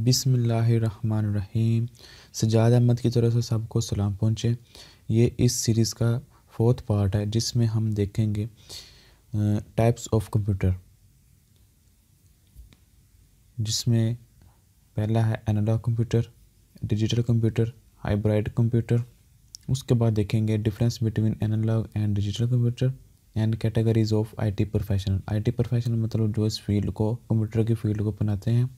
बिस्मिल्लाहिर्रहमानिर्रहीम। सजाद अहमद की तरफ से सबको सलाम पहुँचे। ये इस सीरीज़ का 4th पार्ट है जिसमें हम देखेंगे टाइप्स ऑफ कंप्यूटर, जिसमें पहला है analog computer, digital computer, hybrid computer. उसके बाद देखेंगे difference between analog and digital computer and categories of IT professional. IT professional मतलब जो इस फील्ड को, कंप्यूटर की फील्ड को बनाते हैं,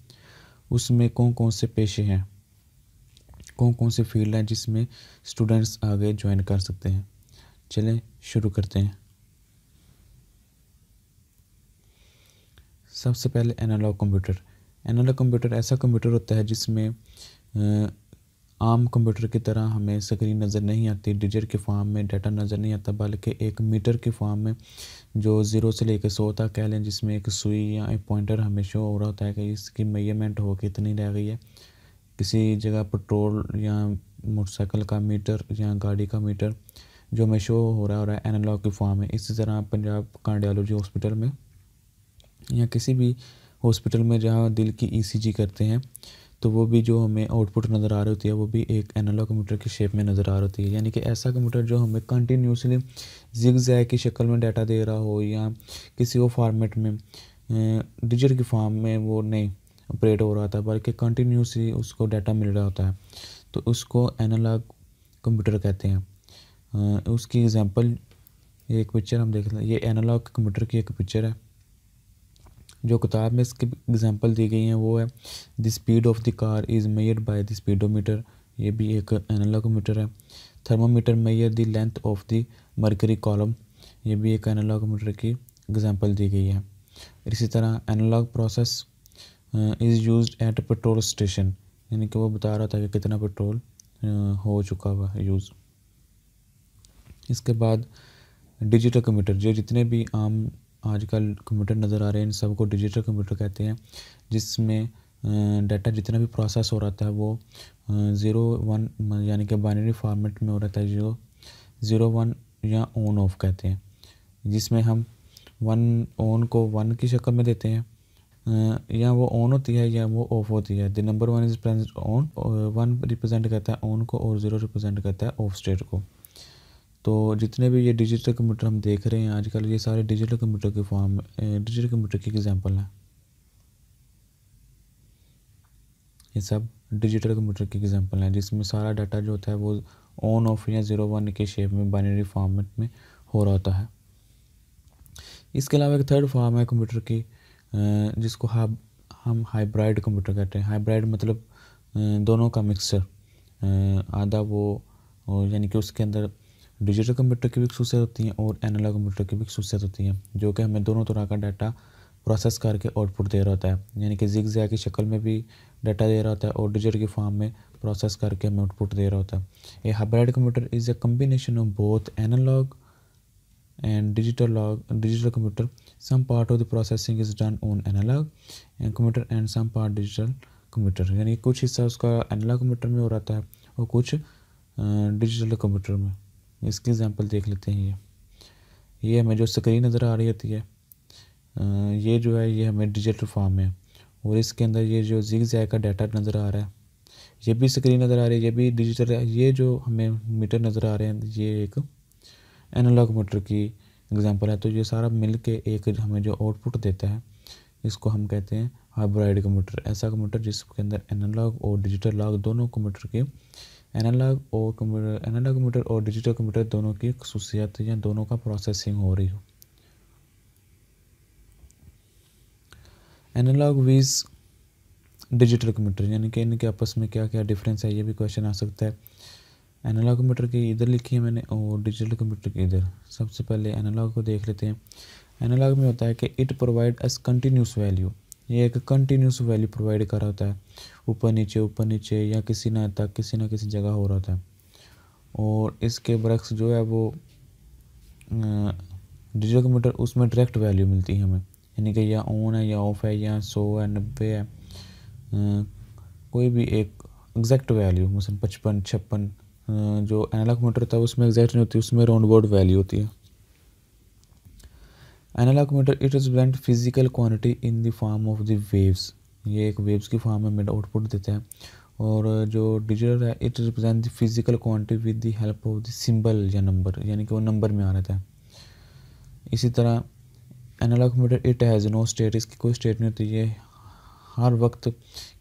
उसमें कौन कौन से पेशे हैं, कौन कौन से फील्ड हैं जिसमें स्टूडेंट्स आगे ज्वाइन कर सकते हैं। चलें शुरू करते हैं। सबसे पहले एनालॉग कंप्यूटर। एनालॉग कंप्यूटर ऐसा कंप्यूटर होता है जिसमें आम कंप्यूटर की तरह हमें स्क्रीन नज़र नहीं आती, डिजिट के फॉर्म में डाटा नज़र नहीं आता, बल्कि एक मीटर के फॉर्म में जो 0 से लेकर 100 तक कह लें, जिसमें एक सुई या एक पॉइंटर हमें शो हो रहा होता है कि इसकी मेजरमेंट हो के इतनी रह गई है। किसी जगह पेट्रोल या मोटरसाइकिल का मीटर या गाड़ी का मीटर जो हमें शो हो रहा है एनालॉग के फॉर्म में। इसी तरह पंजाब कार्डियोलॉजी हॉस्पिटल में या किसी भी हॉस्पिटल में जहाँ दिल की ईसीजी करते हैं, तो वो भी जो हमें आउटपुट नज़र आ रही होती है वो भी एक एनालॉग कंप्यूटर की शेप में नज़र आ रही होती है। यानी कि ऐसा कंप्यूटर जो हमें कंटिन्यूसली जिग-जैग की शक्ल में डाटा दे रहा हो या किसी और फॉर्मेट में डिजिट की फॉर्म में वो नहीं ऑपरेट हो रहा था, बल्कि कंटिन्यूसली उसको डाटा मिल रहा होता है, तो उसको एनालॉग कंप्यूटर कहते हैं। उसकी एग्जांपल एक पिक्चर हम देख लें। ये एनालॉग कंप्यूटर की एक पिक्चर है। जो किताब में इसकी एग्जांपल दी गई हैं वो है the speed of the car is measured by the speedometer. ये भी एक एनालॉग कंप्यूटर है। Thermometer measure the length of the mercury column. ये भी एक एनालॉग कंप्यूटर की एग्जांपल दी गई है। इसी तरह analog process is used at petrol station, यानी कि वो बता रहा था कि कितना पेट्रोल हो चुका हुआ है यूज़। इसके बाद डिजिटल कंप्यूटर, जो जितने भी आम आजकल कंप्यूटर नज़र आ रहे हैं इन सबको डिजिटल कंप्यूटर कहते हैं, जिसमें डाटा जितना भी प्रोसेस हो रहा है वो 0-1 यानी कि बाइनरी फॉर्मेट में हो रहा है, जो 0-1 या ऑन ऑफ कहते हैं, जिसमें हम 1 ऑन को 1 की शक्ल में देते हैं, या वो ऑन होती है या वो ऑफ होती है। The number 1 is present on, 1 represent करता है ऑन को और 0 रिप्रेजेंट करता है ऑफ स्टेट को। तो जितने भी ये डिजिटल कंप्यूटर हम देख रहे हैं आजकल, ये सारे डिजिटल कंप्यूटर के फॉर्म डिजिटल कंप्यूटर की एग्जांपल हैं। ये सब डिजिटल कंप्यूटर की एग्जांपल हैं जिसमें सारा डाटा जो होता है वो ऑन ऑफ या 0-1 के शेप में बाइनरी फॉर्मेट में हो रहा होता है। इसके अलावा एक थर्ड फॉर्म है कंप्यूटर की, जिसको हम हाइब्रिड कंप्यूटर कहते हैं। हाइब्रिड मतलब दोनों का मिक्सचर। आधा वो यानी कि उसके अंदर डिजिटल कंप्यूटर की भी खसूसियत होती हैं और एनालॉग कंप्यूटर की भी खसूसियत होती हैं, जो कि हमें दोनों तरह का डाटा प्रोसेस करके आउटपुट दे रहा होता है। यानी कि जिग-जैग की शक्ल में भी डाटा दे रहा होता है और डिजिटल की फॉर्म में प्रोसेस करके हमें आउटपुट दे रहा होता है। A hybrid computer is a combination of both analogue and digital computer. Some part of the processing is done on analog and computer and some part digital computer, यानी कुछ हिस्सा उसका एनालॉग कंप्यूटर में हो रहा है और कुछ डिजिटल कंप्यूटर में। इसकी एग्जांपल देख लेते हैं। ये हमें जो स्क्रीन नज़र आ रही होती है, ये जो है ये हमें डिजिटल फॉर्म में, और इसके अंदर ये जो जिग-जैग का डाटा नज़र आ रहा है ये भी स्क्रीन नज़र आ रही है, ये भी डिजिटल है। ये जो हमें मीटर नज़र आ रहे हैं ये एक एनालॉग कंप्यूटर की एग्जांपल है। तो ये सारा मिल के एक हमें जो आउटपुट देता है इसको हम कहते हैं हाइब्रिड कंप्यूटर। ऐसा कंप्यूटर जिसके अंदर एनालॉग और डिजिटल लॉग दोनों कंप्यूटर के एनालॉग कंप्यूटर और डिजिटल कंप्यूटर दोनों की खसूसियत या दोनों का प्रोसेसिंग हो रही हो। एनालॉग विज डिजिटल कंप्यूटर, यानी कि इनके आपस में क्या क्या डिफरेंस है, ये भी क्वेश्चन आ सकता है। एनालॉग कंप्यूटर की इधर लिखी है मैंने और डिजिटल कंप्यूटर की इधर। सबसे पहले एनालॉग को देख लेते हैं। एनालॉग में होता है कि it provide S continuous value, ये एक कंटिन्यूस वैल्यू प्रोवाइड कर रहा होता है, ऊपर नीचे या किसी ना किसी जगह हो रहा होता है। और इसके बरक्स जो है वो डिजिटल कंप्यूटर, उसमें डायरेक्ट वैल्यू मिलती है हमें, यानी कि या ऑन है या ऑफ है या 100 है 90 है, कोई भी एक एग्जैक्ट वैल्यू, मसलन 55 56 जो एनालॉग कंप्यूटर होता है उसमें एग्जैक्ट नहीं होती, उसमें राउंड अबाउट वैल्यू होती है। Analog computer it represent physical quantity in the form of the waves. ये एक वेव्स की फॉर्म में आउटपुट देता है। और जो डिजिटल है it represent the physical quantity with the help of the symbol या नंबर, यानी कि वो नंबर में आ रहता है। इसी तरह analog computer it has no state, इसकी कोई स्टेट नहीं होती, ये हर वक्त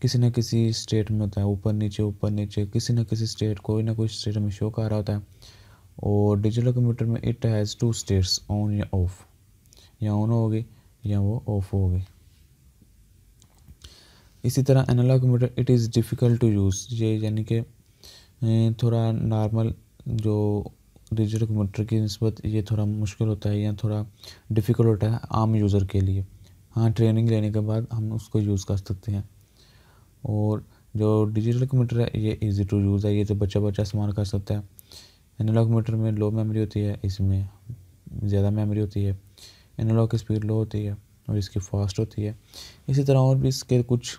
किसी न किसी स्टेट में होता है, ऊपर नीचे किसी न किसी स्टेट, कोई ना कोई स्टेट में शो कर रहा होता है। और डिजिटल कंप्यूटर में it has two states, on या ऑफ, या ऑन होगी या वो ऑफ होगी। इसी तरह analog computer it is difficult to use, ये यानी कि थोड़ा नॉर्मल जो डिजिटल कंप्यूटर की निस्बत ये थोड़ा मुश्किल होता है या थोड़ा डिफ़िकल्ट होता है आम यूज़र के लिए। हाँ, ट्रेनिंग लेने के बाद हम उसको यूज़ कर सकते हैं। और जो डिजिटल कंप्यूटर है ये इजी टू यूज़ है, ये तो बच्चा इस्तेमाल कर सकता है। एनालॉग कंप्यूटर में लो मेमोरी होती है, इसमें ज़्यादा मेमोरी होती है। एनालॉग की स्पीड लो होती है और इसकी फास्ट होती है। इसी तरह और भी इसके कुछ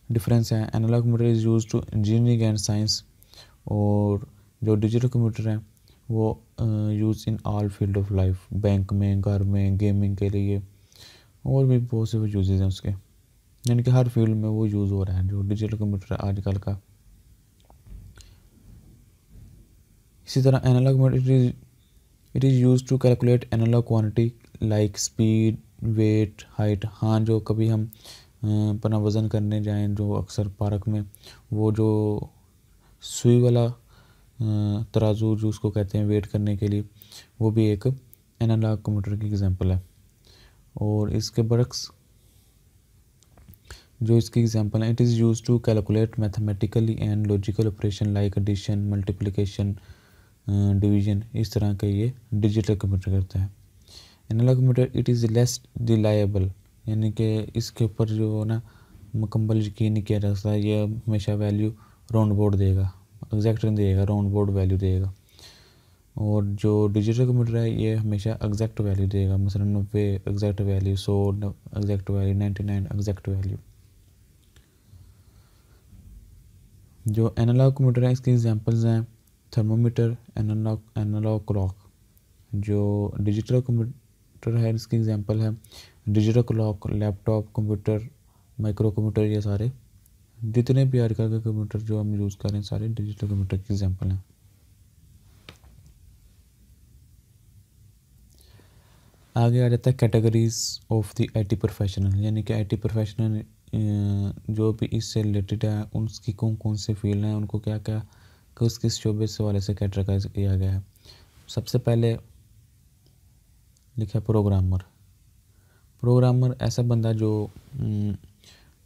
डिफरेंस हैं। Analog computer is use to engineering and science, और जो डिजिटल कंप्यूटर हैं वो use in all field of life, bank में, घर में, गेमिंग के लिए, और भी बहुत से यूजेज़ हैं उसके, यानी कि हर फील्ड में वो यूज़ हो रहा है जो डिजिटल कंप्यूटर है आजकल का। इसी तरह analog computer it is use to calculate analog quantity like speed, weight, height. हाँ, जो कभी हम अपना वज़न करने जाएं, जो अक्सर पार्क में वो जो सुई वाला तराजू जो उसको कहते हैं वेट करने के लिए, वो भी एक एनालॉग कंप्यूटर की एग्जांपल है। और इसके बरक्स जो इसकी एग्जांपल है, it is use to calculate mathematically and logical operation like addition, multiplication, division, इस तरह के ये डिजिटल कंप्यूटर करता है। Analog computer it is less reliable, यानी कि इसके ऊपर जो ना मुकम्मल यकीन नहीं किया जा सकता, ये हमेशा वैल्यू राउंड बोर्ड देगा, एग्जैक्ट नहीं देगा, राउंड बोर्ड वैल्यू देगा। और जो डिजिटल कंप्यूटर है ये हमेशा एग्जैक्ट वैल्यू देगा, मसलन 90 exact value, 100 exact value, 99 exact value. जो एनालॉग कंप्यूटर है इसके एग्जांपल्स हैं थर्मोमीटर, एनालॉग क्लॉक। जो डिजिटल कंप्यूटर है इसकी एग्जांपल है digital clock, laptop computer, micro computer, ये सारे जितने भी आजकल के कंप्यूटर जो हम यूज़ कर रहे हैं सारे डिजिटल कंप्यूटर की एग्जांपल हैं। आगे आ जाता है categories of the IT professional, यानी कि आईटी प्रोफेशनल जो भी इससे रिलेटेड है उनकी कौन कौन से फील्ड हैं, उनको क्या क्या किस किस शोबे से वाले से कैटेगराइज किया गया है। सबसे पहले लिखा प्रोग्रामर। प्रोग्रामर ऐसा बंदा जो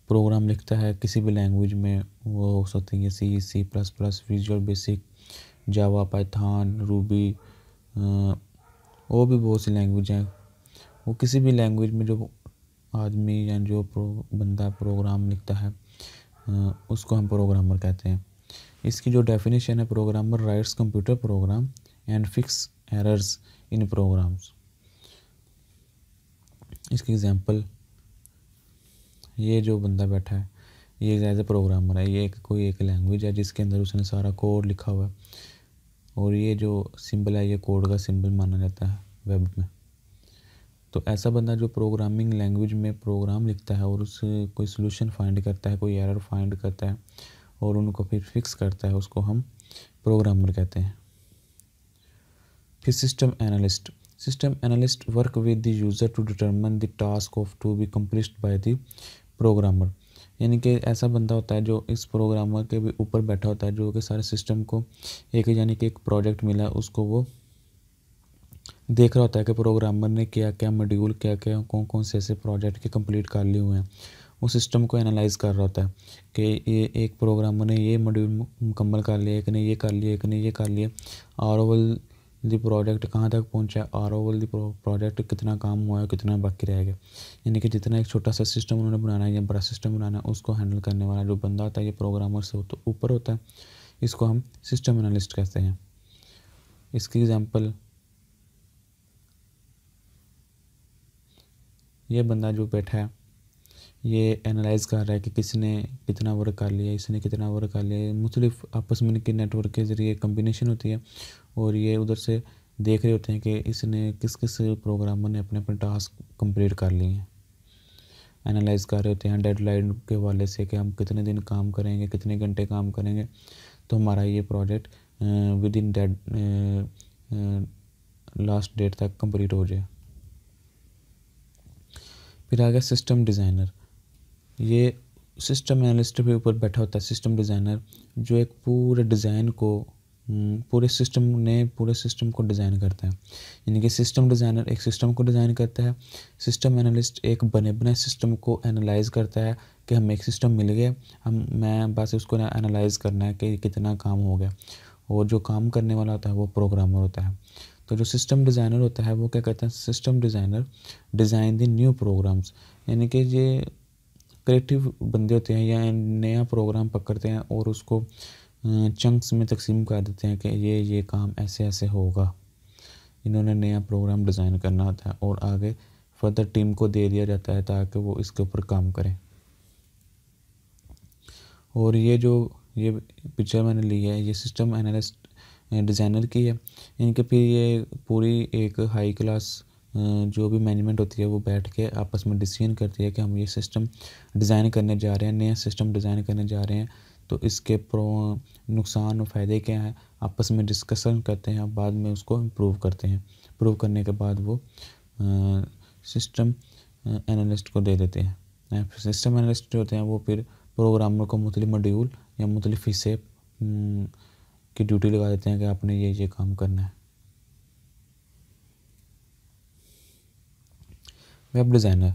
प्रोग्राम लिखता है किसी भी लैंग्वेज में, वो हो सकती है C, C plus plus, visual basic, Java, Python, Ruby, और भी बहुत सी लैंग्वेज हैं। वो किसी भी लैंग्वेज में जो आदमी या जो बंदा प्रोग्राम लिखता है उसको हम प्रोग्रामर कहते हैं। इसकी जो डेफिनेशन है, programmer writes computer program and fix errors in programs. इसकी एग्जांपल, ये जो बंदा बैठा है ये एज ए प्रोग्रामर है, ये कोई एक लैंग्वेज है जिसके अंदर उसने सारा कोड लिखा हुआ है, और ये जो सिंबल है ये कोड का सिंबल माना जाता है वेब में। तो ऐसा बंदा जो प्रोग्रामिंग लैंग्वेज में प्रोग्राम लिखता है और उससे कोई सोल्यूशन फाइंड करता है, कोई एरर फाइंड करता है और उनको फिर फिक्स करता है, उसको हम प्रोग्रामर कहते हैं। फिर system analyst. System analyst work with the user to determine the task of to be completed by the programmer, यानी कि ऐसा बंदा होता है जो इस प्रोग्रामर के भी ऊपर बैठा होता है, जो कि सारे सिस्टम को एक, यानी कि एक प्रोजेक्ट मिला उसको वो देख रहा होता है कि प्रोग्रामर ने क्या क्या मॉड्यूल, क्या क्या कौन कौन से ऐसे प्रोजेक्ट के कंप्लीट कर लिए हुए हैं। वो सिस्टम को एनालाइज कर रहा होता है कि ये एक प्रोग्रामर ने ये मॉड्यूल मुकम्मल कर लिया, एक ने ये कर लिया, एक ने ये कर लिया, ओवरऑल दी प्रोजेक्ट कहाँ तक पहुँचा, ओवरऑल दी प्रोजेक्ट कितना काम हुआ है, कितना बाकी रह गया। यानी कि जितना एक छोटा सा सिस्टम उन्होंने बनाना है या बड़ा सिस्टम बनाना है उसको हैंडल करने वाला जो बंदा होता है ये प्रोग्रामर से तो ऊपर होता है, इसको हम सिस्टम एनालिस्ट कहते हैं। इसकी एग्जांपल, ये बंदा जो बैठा है ये एनालाइज कर रहा है कि किसने कितना वर्क कर लिया, इसने कितना वर्क कर लिया, मुख्तलिफ आपस में इनके नेटवर्क के ज़रिए कम्बिनेशन होती है और ये उधर से देख रहे होते हैं कि इसने किस किस प्रोग्रामर ने अपने अपने टास्क कंप्लीट कर लिए हैं। एनालाइज कर रहे होते हैं डेडलाइन के हवाले से कि हम कितने दिन काम करेंगे, कितने घंटे काम करेंगे, तो हमारा ये project within dead last date तक कंप्लीट हो जाए। फिर आ गया सिस्टम डिज़ाइनर। ये सिस्टम एनालिस्ट के ऊपर बैठा होता है सिस्टम डिज़ाइनर, जो एक पूरे डिज़ाइन को पूरे सिस्टम को डिज़ाइन करता है। यानी कि सिस्टम डिज़ाइनर एक सिस्टम को डिज़ाइन करता है, सिस्टम एनालिस्ट एक बने बनाए सिस्टम को एनालाइज करता है कि हमें एक सिस्टम मिल गया, मैं बस उसको एनालाइज करना है कि कितना काम हो गया। और जो काम करने वाला होता है वो प्रोग्रामर होता है। तो जो सिस्टम डिज़ाइनर होता है वो क्या कहते हैं, system designer design the new programs. यानी कि ये क्रिएटिव बंदे होते हैं या नया प्रोग्राम पकड़ते हैं और उसको चंक्स में तकसीम कर देते हैं कि ये काम ऐसे ऐसे होगा। इन्होंने नया प्रोग्राम डिज़ाइन करना होता है और आगे फर्दर टीम को दे दिया जाता है ताकि वो इसके ऊपर काम करें। और ये पिक्चर मैंने ली है ये सिस्टम एनालिस्ट डिज़ाइनर की है। इनके फिर ये पूरी एक हाई क्लास जो भी मैनेजमेंट होती है वो बैठ के आपस में डिसीजन करती है कि हम ये सिस्टम डिज़ाइन करने जा रहे हैं, नया सिस्टम डिज़ाइन करने जा रहे हैं, तो इसके नुकसान और फ़ायदे क्या हैं, आपस में डिस्कशन करते हैं, बाद में उसको इम्प्रूव करते हैं। इम्प्रूव करने के बाद वो सिस्टम एनालिस्ट को दे देते हैं। सिस्टम एनालिस्ट जो होते हैं वो फिर प्रोग्रामर को मुख्तलिफ मॉड्यूल या मुख्तलिफ हिस्से की ड्यूटी लगा देते हैं कि आपने ये काम करना है। वेब डिज़ाइनर,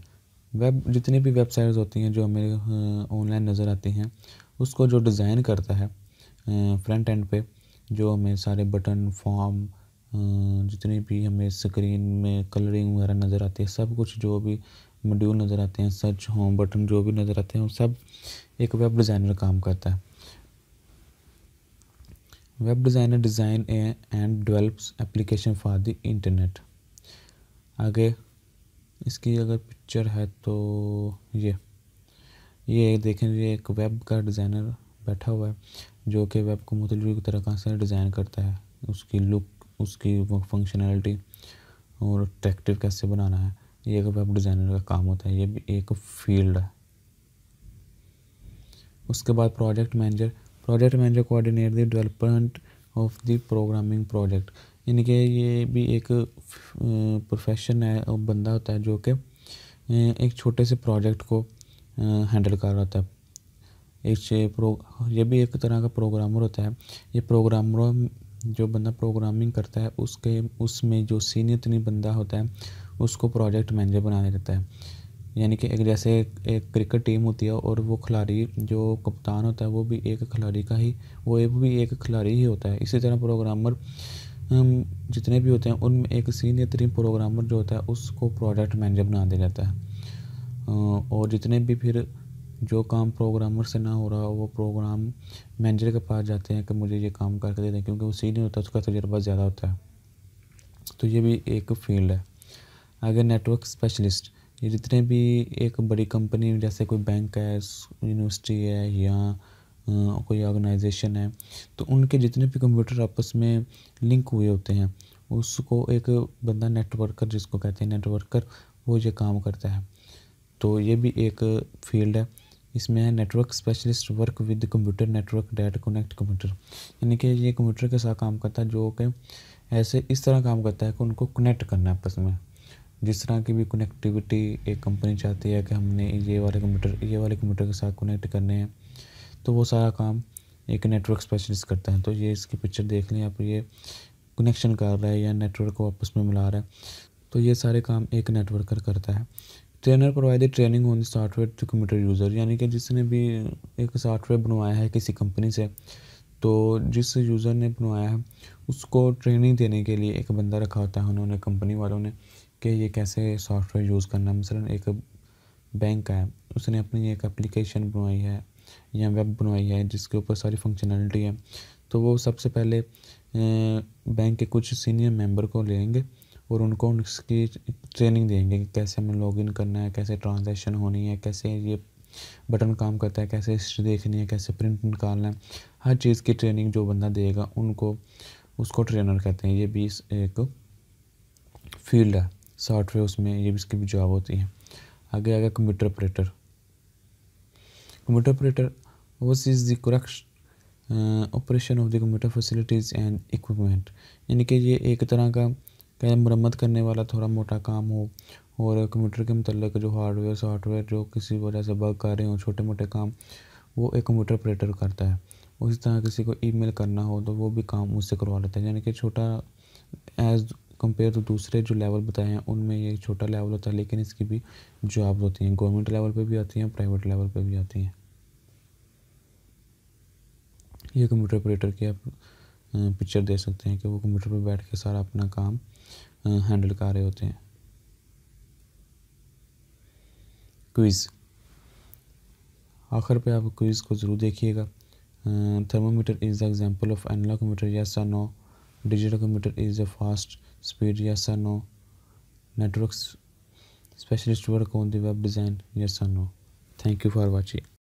जितनी भी वेबसाइट्स होती हैं जो हमें ऑनलाइन नज़र आती हैं उसको जो डिज़ाइन करता है फ्रंट एंड पे, जो हमें सारे बटन फॉर्म जितनी भी हमें स्क्रीन में कलरिंग वगैरह नज़र आती है, सब कुछ जो भी मॉड्यूल नज़र आते हैं, सर्च होम बटन जो भी नज़र आते हैं वो सब एक वेब डिज़ाइनर काम करता है। Web designer design and develops application for the internet. आगे इसकी अगर पिक्चर है तो ये देखें, ये एक वेब का डिज़ाइनर बैठा हुआ है जो कि वेब को मुख्तलिफ तरह से डिज़ाइन करता है, उसकी लुक, उसकी फंक्शनैलिटी और अट्रैक्टिव कैसे बनाना है, ये एक वेब डिज़ाइनर का काम होता है। ये भी एक फील्ड है। उसके बाद project manager coordinate the development of the programming project. यानी कि ये भी एक प्रोफेशन है और बंदा होता है जो कि एक छोटे से प्रोजेक्ट को हैंडल कर रहा होता है। ये भी एक तरह का प्रोग्रामर होता है। ये प्रोग्रामर जो बंदा प्रोग्रामिंग करता है उसमें जो सीनियर तरीन बंदा होता है उसको प्रोजेक्ट मैनेजर बनाया जाता है। यानी कि जैसे एक क्रिकेट टीम होती है और वो खिलाड़ी जो कप्तान होता है वो भी एक खिलाड़ी ही होता है। इसी तरह प्रोग्रामर जितने भी होते हैं उनमें एक सीनियर तरीन प्रोग्रामर जो होता है उसको प्रोजेक्ट मैनेजर बना दिया जाता है। और जितने भी फिर जो काम प्रोग्रामर से ना हो रहा वो प्रोग्राम मैनेजर के पास जाते हैं कि मुझे ये काम करके दे दें, क्योंकि वो सीनियर होता है, उसका तजुर्बा ज़्यादा होता है। तो ये भी एक फील्ड है। आगे नेटवर्क स्पेशलिस्ट, ये जितने भी एक बड़ी कंपनी जैसे कोई बैंक है, यूनिवर्सिटी है या कोई ऑर्गेनाइजेशन है, तो उनके जितने भी कंप्यूटर आपस में लिंक हुए होते हैं उसको एक बंदा नेटवर्कर, जिसको कहते हैं नेटवर्कर, वो ये काम करता है। तो ये भी एक फील्ड है। इसमें है network specialist work with computer network that connect computer. यानी कि ये कंप्यूटर के साथ काम करता है, जो कि इस तरह काम करता है कि उनको कनेक्ट करना है आपस में। जिस तरह की भी कनेक्टिविटी एक कंपनी चाहती है कि हमने ये वाले कंप्यूटर के साथ कनेक्ट करने हैं, तो वो सारा काम एक नेटवर्क स्पेशलिस्ट करता है। तो ये इसकी पिक्चर देख लें आप, ये कनेक्शन कर रहा है या नेटवर्क को आपस में मिला रहा है, तो ये सारे काम एक नेटवर्कर करता है। Trainer provide training on software to computer user. यानी कि जिसने भी एक सॉफ्टवेयर बनवाया है किसी कंपनी से, तो जिस यूज़र ने बनवाया है उसको ट्रेनिंग देने के लिए एक बंदा रखा होता है उन्होंने, कंपनी वालों ने, कि ये कैसे सॉफ्टवेयर यूज़ करना है। मसलन एक बैंक है, उसने अपनी एक एप्लीकेशन बनवाई है या वेब बनवाई है जिसके ऊपर सारी फंक्शनैलिटी है, तो वो सबसे पहले बैंक के कुछ सीनियर मेंबर को लेंगे और उनको उसकी ट्रेनिंग देंगे कि कैसे हमें लॉगिन करना है, कैसे ट्रांजैक्शन होनी है, कैसे ये बटन काम करता है, कैसे हिस्ट्री देखनी है, कैसे प्रिंट निकालना है। हर चीज़ की ट्रेनिंग जो बंदा देगा उसको ट्रेनर कहते हैं। ये भी एक फील्ड है सॉफ्टवेयर, उसमें ये भी इसकी भी जॉब होती है। आगे आ गया computer operator. Computer operator watch is the correct operation of the computer facilities and equipment, यानी कि ये एक तरह का क्या मरम्मत करने वाला थोड़ा मोटा काम हो, और कंप्यूटर के मतलब जो हार्डवेयर सॉफ्टवेयर जो किसी वजह से बग कर रहे हो, छोटे मोटे काम, वो एक कंप्यूटर ऑपरेटर करता है। उसी तरह किसी को ईमेल करना हो तो वो भी काम उससे करवा लेता है, यानी कि छोटा एज कंपेयर टू दूसरे जो लेवल बताए हैं उनमें ये छोटा लेवल होता है, लेकिन इसकी भी जॉब होती हैं, गवर्नमेंट लेवल पे भी आती हैं, प्राइवेट लेवल पे भी आती हैं। ये कंप्यूटर ऑपरेटर की आप पिक्चर दे सकते हैं कि वो कंप्यूटर पर बैठ के सारा अपना काम हैंडल कर रहे होते हैं। क्विज़, आखिर पे आप क्विज़ को ज़रूर देखिएगा। Thermometer is the example of analogue computer, yes और no. Digital computer is a fast speed, yes और no. Network specialist work on the web design, yes और no. Thank you for watching.